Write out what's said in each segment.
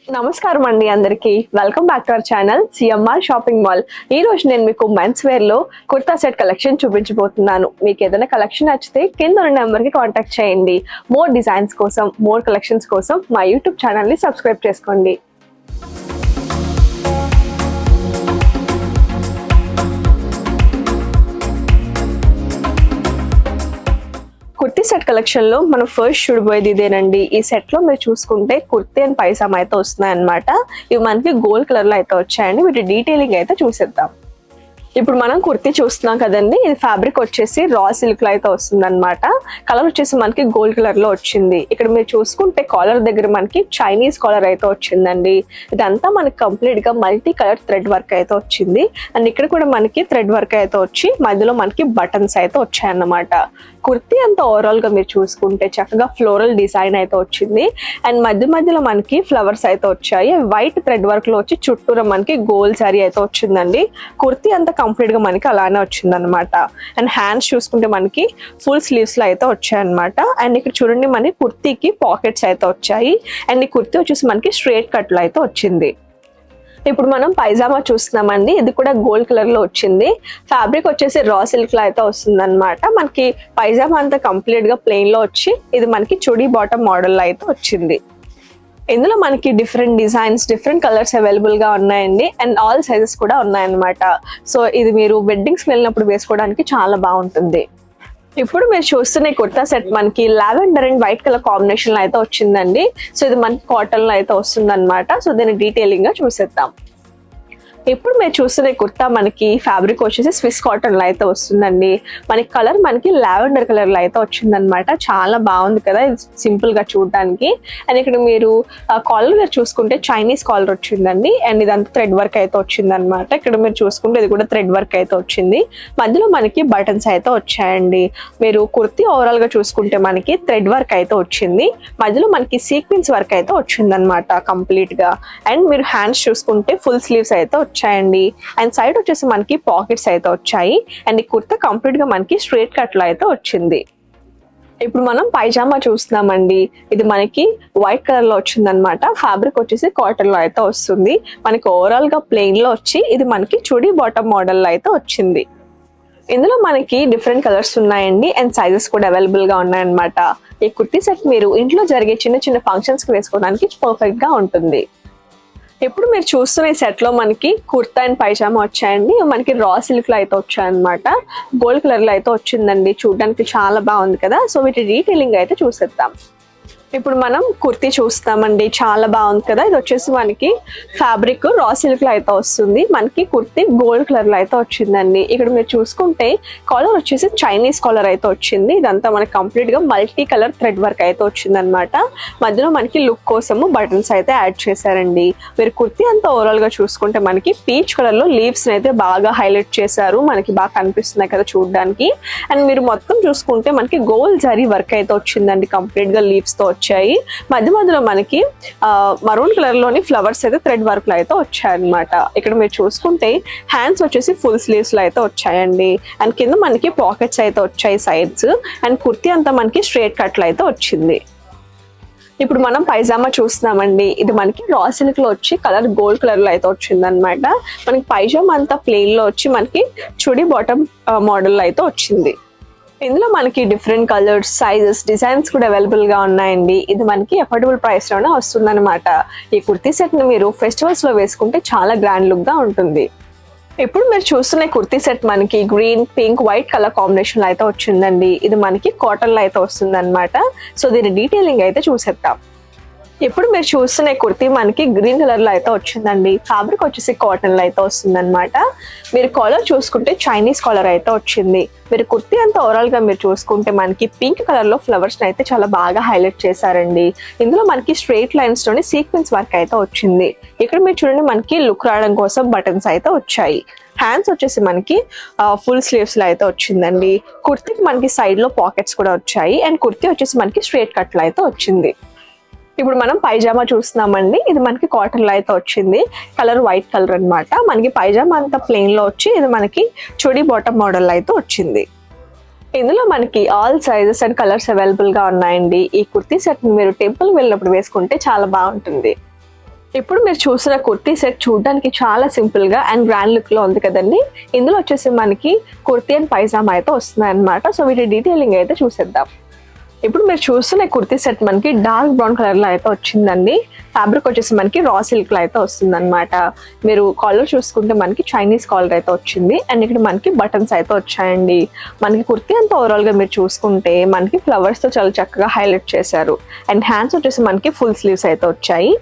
నమస్కారం అండి అందరికి. Welcome back to our channel CMR shopping mall. ఈ రోజు నేను మీకు మెన్స్ వేర్ లో కుర్తా సెట్ కలెక్షన్ చూపించబోతున్నాను. మీకు ఏదైనా కలెక్షన్ నచ్చితే కింద ఉన్న నెంబర్ కి కాంటాక్ట్ చేయండి. మోర్ డిజైన్స్ కోసం, మోర్ కలెక్షన్స్ కోసం మా యూట్యూబ్ ఛానల్ ని సబ్స్క్రైబ్ చేసుకోండి. కుర్తీ సెట్ కలెక్షన్ లో మనం ఫస్ట్ చూడబోయేది ఇదేనండి. ఈ సెట్ లో మీరు చూసుకుంటే కుర్తీ అండ్ పైజామా అయితే వస్తున్నాయి అనమాట. ఇవి మనకి గోల్డ్ కలర్ లో అయితే వచ్చాయండి. వీటి డీటెయిలింగ్ అయితే చూసేద్దాం. ఇప్పుడు మనం కుర్తీ చూస్తున్నాం కదండి. ఇది ఫ్యాబ్రిక్ వచ్చేసి రా సిల్క్ లో అయితే వస్తుంది అనమాట. కలర్ వచ్చేసి మనకి గోల్డ్ కలర్ లో వచ్చింది. ఇక్కడ మీరు చూసుకుంటే కాలర్ దగ్గర మనకి చైనీస్ కాలర్ అయితే వచ్చిందండి. ఇదంతా మనకి కంప్లీట్ గా మల్టీ కలర్ థ్రెడ్ వర్క్ అయితే వచ్చింది. అండ్ ఇక్కడ కూడా మనకి థ్రెడ్ వర్క్ అయితే వచ్చి మధ్యలో మనకి బటన్స్ అయితే వచ్చాయన్నమాట. కుర్తీ అంతా ఓవరాల్ గా మీరు చూసుకుంటే చక్కగా ఫ్లోరల్ డిజైన్ అయితే వచ్చింది. అండ్ మధ్యలో మనకి ఫ్లవర్స్ అయితే వచ్చాయి. వైట్ థ్రెడ్ వర్క్ లో వచ్చి చుట్టూరా మనకి గోల్డ్ సారీ అయితే వచ్చిందండి. కుర్తీ అంతా కంప్లీట్ గా మనకి అలానే వచ్చింది అనమాట. అండ్ హ్యాండ్స్ చూసుకుంటే మనకి ఫుల్ స్లీవ్స్ లో అయితే వచ్చాయి అనమాట. అండ్ ఇక్కడ చూడండి మనకి కుర్తీకి పాకెట్స్ అయితే వచ్చాయి. అండ్ ఈ కుర్తీ వచ్చేసి మనకి స్ట్రేట్ కట్ లో అయితే వచ్చింది. ఇప్పుడు మనం పైజామా చూస్తున్నామండి. ఇది కూడా గోల్డ్ కలర్ లో వచ్చింది. ఫ్యాబ్రిక్ వచ్చేసి రా సిల్క్ లో అయితే వస్తుంది అనమాట. మనకి పైజామా అంతా కంప్లీట్ గా ప్లెయిన్ లో వచ్చి ఇది మనకి చుడీ బాటమ్ మోడల్ లో అయితే వచ్చింది. ఇందులో మనకి different designs, different colours available గా ఉన్నాయండి. అండ్ ఆల్ సైజెస్ కూడా ఉన్నాయన్నమాట. సో ఇది మీరు వెడ్డింగ్స్ వెళ్ళినప్పుడు వేసుకోవడానికి చాలా బాగుంటుంది. ఇప్పుడు మీరు చూస్తున్న కుర్తా సెట్ మనకి lavender and white colour combination లో అయితే వచ్చిందండి. సో ఇది మనకి కాటన్ లో అయితే వస్తుంది అనమాట. సో దీన్ని డీటెయిలింగ్ గా చూసేద్దాం. ఇప్పుడు మీరు చూస్తున్న కుర్తా మనకి ఫ్యాబ్రిక్ వచ్చేసి స్విస్ కాటన్ లో అయితే వస్తుందండి. మనకి కలర్ మనకి లావెండర్ కలర్ లో అయితే వచ్చిందనమాట. చాలా బాగుంది కదా సింపుల్ గా చూడడానికి. అండ్ ఇక్కడ మీరు కాలర్ చూసుకుంటే చైనీస్ కాలర్ వచ్చిందండి. అండ్ ఇదంతా థ్రెడ్ వర్క్ అయితే వచ్చిందనమాట. ఇక్కడ మీరు చూసుకుంటే ఇది కూడా థ్రెడ్ వర్క్ అయితే వచ్చింది. మధ్యలో మనకి బటన్స్ అయితే వచ్చాయండి. మీరు కుర్తీ ఓవరాల్ గా చూసుకుంటే మనకి థ్రెడ్ వర్క్ అయితే వచ్చింది. మధ్యలో మనకి సీక్వెన్స్ వర్క్ అయితే వచ్చిందనమాట కంప్లీట్ గా. అండ్ మీరు హ్యాండ్స్ చూసుకుంటే ఫుల్ స్లీవ్స్ అయితే వచ్చాయండి. అండ్ సైడ్ వచ్చేసి మనకి పాకెట్స్ అయితే వచ్చాయి. అండ్ ఈ కుర్తా కంప్లీట్ గా మనకి స్ట్రేట్ కట్ లో అయితే వచ్చింది. ఇప్పుడు మనం పైజామా చూస్తున్నామండి. ఇది మనకి వైట్ కలర్ లో వచ్చింది అనమాట. ఫ్యాబ్రిక్ వచ్చేసి కాటన్ లో అయితే వస్తుంది. మనకి ఓవరాల్ గా ప్లెయిన్ లో వచ్చి ఇది మనకి చుడీ బాటమ్ మోడల్ లో అయితే వచ్చింది. ఇందులో మనకి డిఫరెంట్ కలర్స్ ఉన్నాయండి. అండ్ సైజెస్ కూడా అవైలబుల్ గా ఉన్నాయన్నమాట. ఈ కుర్తీ సెట్ మీరు ఇంట్లో జరిగే చిన్న చిన్న ఫంక్షన్స్ కి వేసుకోవడానికి పర్ఫెక్ట్ గా ఉంటుంది. ఇప్పుడు మీరు చూస్తున్న ఈ సెట్ లో మనకి కుర్తా అండ్ పైజామా వచ్చాయండి. మనకి రా సిల్క్ లో అయితే వచ్చాయన్నమాట. గోల్డ్ కలర్ లో అయితే వచ్చిందండి. చూడడానికి చాలా బాగుంది కదా. సో వీటి డీటెయిలింగ్ అయితే చూసేద్దాం. ఇప్పుడు మనం కుర్తీ చూస్తామండి. చాలా బాగుంది కదా. ఇది వచ్చేసి మనకి ఫ్యాబ్రిక్ రా సిల్క్ లో అయితే వస్తుంది. మనకి కుర్తీ గోల్డ్ కలర్ లో అయితే వచ్చిందండి. ఇక్కడ మీరు చూసుకుంటే కాలర్ వచ్చేసి చైనీస్ కాలర్ అయితే వచ్చింది. ఇదంతా మనకి కంప్లీట్ గా మల్టీ కలర్ థ్రెడ్ వర్క్ అయితే వచ్చింది అనమాట. మధ్యలో మనకి లుక్ కోసము బటన్స్ అయితే యాడ్ చేశారండి. మీరు కుర్తీ అంతా ఓవరాల్ గా చూసుకుంటే మనకి పీచ్ కలర్ లో లీవ్స్ అయితే బాగా హైలైట్ చేశారు. మనకి బాగా కనిపిస్తున్నాయి కదా చూడడానికి. అండ్ మీరు మొత్తం చూసుకుంటే మనకి గోల్డ్ జరీ వర్క్ అయితే వచ్చిందండి. కంప్లీట్ గా లీవ్స్ తో వచ్చాయి. మధ్యలో మనకి మరూన్ కలర్ లోని ఫ్లవర్స్ అయితే థ్రెడ్ వర్క్ లో అయితే వచ్చాయన్నమాట. ఇక్కడ మీరు చూసుకుంటే హ్యాండ్స్ వచ్చేసి ఫుల్ స్లీవ్స్ లో అయితే వచ్చాయండి. అండ్ కింద మనకి పాకెట్స్ అయితే వచ్చాయి సైడ్స్. అండ్ కుర్తీ అంతా మనకి స్ట్రేట్ కట్ లో అయితే వచ్చింది. ఇప్పుడు మనం పైజామా చూస్తున్నామండి. ఇది మనకి రా సిల్క్ లో వచ్చి కలర్ గోల్డ్ కలర్ లో అయితే వచ్చింది అనమాట. మనకి పైజామా అంతా ప్లెయిన్ లో వచ్చి మనకి చుడీ బాటమ్ మోడల్ లో అయితే వచ్చింది. ఇందులో మనకి డిఫరెంట్ కలర్స్, సైజెస్, డిజైన్స్ కూడా అవైలబుల్ గా ఉన్నాయండి. ఇది మనకి అఫోర్డబుల్ ప్రైస్ లోనే వస్తుంది అనమాట. ఈ కుర్తీ సెట్ ని మీరు ఫెస్టివల్స్ లో వేసుకుంటే చాలా గ్రాండ్ లుక్ గా ఉంటుంది. ఇప్పుడు మీరు చూస్తున్న కుర్తీ సెట్ మనకి green, pink, white colour combination లో అయితే వచ్చిందండి. ఇది మనకి కాటన్ లో అయితే వస్తుంది అనమాట. సో దీని డీటెయిలింగ్ అయితే చూసేద్దాం. ఇప్పుడు మీరు చూస్తున్న కుర్తీ మనకి గ్రీన్ కలర్ లో అయితే వచ్చిందండి. ఫ్యాబ్రిక్ వచ్చేసి కాటన్ లో అయితే వస్తుంది అనమాట. మీరు కాలర్ చూసుకుంటే చైనీస్ కాలర్ అయితే వచ్చింది. మీరు కుర్తీ అంతా ఓవరాల్ గా మీరు చూసుకుంటే మనకి పింక్ కలర్ లో ఫ్లవర్స్ అయితే చాలా బాగా హైలైట్ చేశారండి. ఇందులో మనకి స్ట్రైట్ లైన్స్ లోని సీక్వెన్స్ వర్క్ అయితే వచ్చింది. ఇక్కడ మీరు చూడండి మనకి లుక్ రావడం కోసం బటన్స్ అయితే వచ్చాయి. హ్యాండ్స్ వచ్చేసి మనకి ఫుల్ స్లీవ్స్ లో అయితే వచ్చిందండి. కుర్తీకి మనకి సైడ్ లో పాకెట్స్ కూడా వచ్చాయి. అండ్ కుర్తీ వచ్చేసి మనకి స్ట్రైట్ కట్ లో అయితే వచ్చింది. ఇప్పుడు మనం పైజామా చూస్తున్నామండి. ఇది మనకి కాటన్ లో అయితే వచ్చింది. కలర్ వైట్ కలర్ అనమాట. మనకి పైజామా అంతా ప్లెయిన్ లో వచ్చి ఇది మనకి చుడీ బాటమ్ మోడల్ అయితే వచ్చింది. ఇందులో మనకి all sizes and colours available గా ఉన్నాయండి. ఈ కుర్తీ సెట్ మీరు టెంపుల్ వెళ్ళినప్పుడు వేసుకుంటే చాలా బాగుంటుంది. ఇప్పుడు మీరు చూసిన కుర్తీ సెట్ చూడడానికి చాలా సింపుల్ గా అండ్ గ్రాండ్ లుక్ లో ఉంది కదండి. ఇందులో వచ్చేసి మనకి కుర్తీ అండ్ పైజామా అయితే వస్తున్నాయి అన్నమాట. సో వీటి డీటెయిలింగ్ అయితే చూసేద్దాం. ఇప్పుడు మీరు చూస్తున్న కుర్తీ సెట్ మనకి డార్క్ బ్రౌన్ కలర్ లో అయితే వచ్చిందండి. ఫ్యాబ్రిక్ వచ్చేసి మనకి రా సిల్క్ లో అయితే వస్తుంది అనమాట. మీరు కాలర్ చూసుకుంటే మనకి చైనీస్ కాలర్ అయితే వచ్చింది అండ్ ఇక్కడ మనకి బటన్స్ అయితే వచ్చాయండి. మనకి కుర్తీ అంతా ఓవరాల్ గా మీరు చూసుకుంటే మనకి ఫ్లవర్స్ తో చాలా చక్కగా హైలైట్ చేశారు. అండ్ హ్యాండ్స్ వచ్చేసి మనకి ఫుల్ స్లీవ్స్ అయితే వచ్చాయి.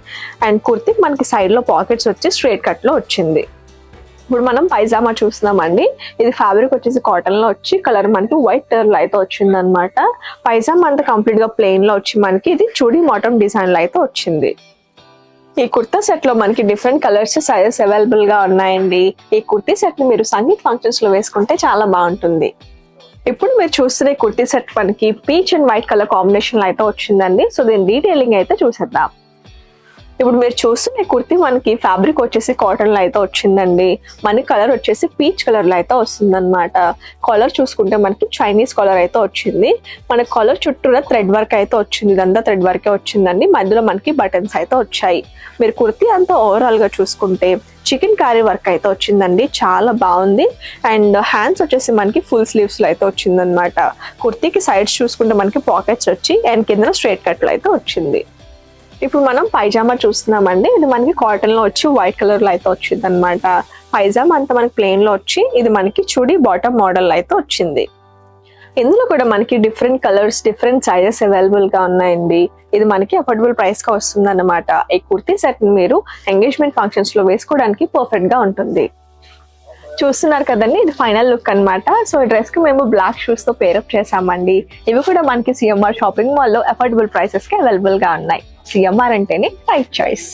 అండ్ కుర్తీ మనకి సైడ్ లో పాకెట్స్ వచ్చి స్ట్రైట్ కట్ లో వచ్చింది. ఇప్పుడు మనం పైజామా చూస్తున్నామండి. ఇది ఫ్యాబ్రిక్ వచ్చేసి కాటన్ లో వచ్చి కలర్ మనకి వైట్ కలర్ లో అయితే వచ్చింది అనమాట. పైజామా అంతా కంప్లీట్ గా ప్లెయిన్ లో వచ్చి మనకి ఇది చుడీ బాటమ్ డిజైన్ లో అయితే వచ్చింది. ఈ కుర్తా సెట్ లో మనకి డిఫరెంట్ కలర్స్ సైజెస్ అవైలబుల్ గా ఉన్నాయండి. ఈ కుర్తీ సెట్ ని మీరు సంగీత్ ఫంక్షన్స్ లో వేసుకుంటే చాలా బాగుంటుంది. ఇప్పుడు మీరు చూస్తున్న కుర్తీ సెట్ మనకి peach and white colour combination లో అయితే వచ్చిందండి. సో దీని డీటెయిలింగ్ అయితే చూసేద్దాం. ఇప్పుడు మీరు చూస్తున్న కుర్తీ మనకి ఫ్యాబ్రిక్ వచ్చేసి కాటన్ లో అయితే వచ్చిందండి. మనకి కలర్ వచ్చేసి పీచ్ కలర్ లో అయితే వస్తుంది అనమాట. కాలర్ చూసుకుంటే మనకి చైనీస్ కాలర్ అయితే వచ్చింది. మన కాలర్ చుట్టూరా థ్రెడ్ వర్క్ అయితే వచ్చింది. ఇదంతా థ్రెడ్ వర్కే వచ్చిందండి. మధ్యలో మనకి బటన్స్ అయితే వచ్చాయి. మీరు కుర్తీ అంతా ఓవరాల్ గా చూసుకుంటే చికెన్ కారీ వర్క్ అయితే వచ్చిందండి. చాలా బాగుంది. అండ్ హ్యాండ్స్ వచ్చేసి మనకి ఫుల్ స్లీవ్స్ లో అయితే వచ్చింది అనమాట. కుర్తీకి సైడ్స్ చూసుకుంటే మనకి పాకెట్స్ వచ్చి అండ్ కింద స్ట్రైట్ కట్ లో అయితే వచ్చింది. ఇప్పుడు మనం పైజామా చూస్తున్నామండి. ఇది మనకి కాటన్ లో వచ్చి వైట్ కలర్ లో అయితే వచ్చింది అనమాట. పైజామా అంతా మనకి ప్లెయిన్ లో వచ్చి ఇది మనకి చుడీ బాటమ్ మోడల్ అయితే వచ్చింది. ఇందులో కూడా మనకి different colours different sizes available గా ఉన్నాయండి. ఇది మనకి అఫోర్డబుల్ ప్రైస్ గా వస్తుంది అన్నమాట. ఈ కుర్తీ సెట్ ని మీరు ఎంగేజ్మెంట్ ఫంక్షన్స్ లో వేసుకోవడానికి పర్ఫెక్ట్ గా ఉంటుంది. చూస్తున్నారు కదండి, ఇది ఫైనల్ లుక్ అన్నమాట. సో ఈ డ్రెస్ కి మేము బ్లాక్ షూస్ తో పేరప్ చేసామండి. ఇవి కూడా మనకి సిఎంఆర్ షాపింగ్ మాల్ లో అఫోర్డబుల్ ప్రైసెస్ కి అవైలబుల్ గా ఉన్నాయి. సిఎంఆర్ అంటేనే రైట్ చాయిస్.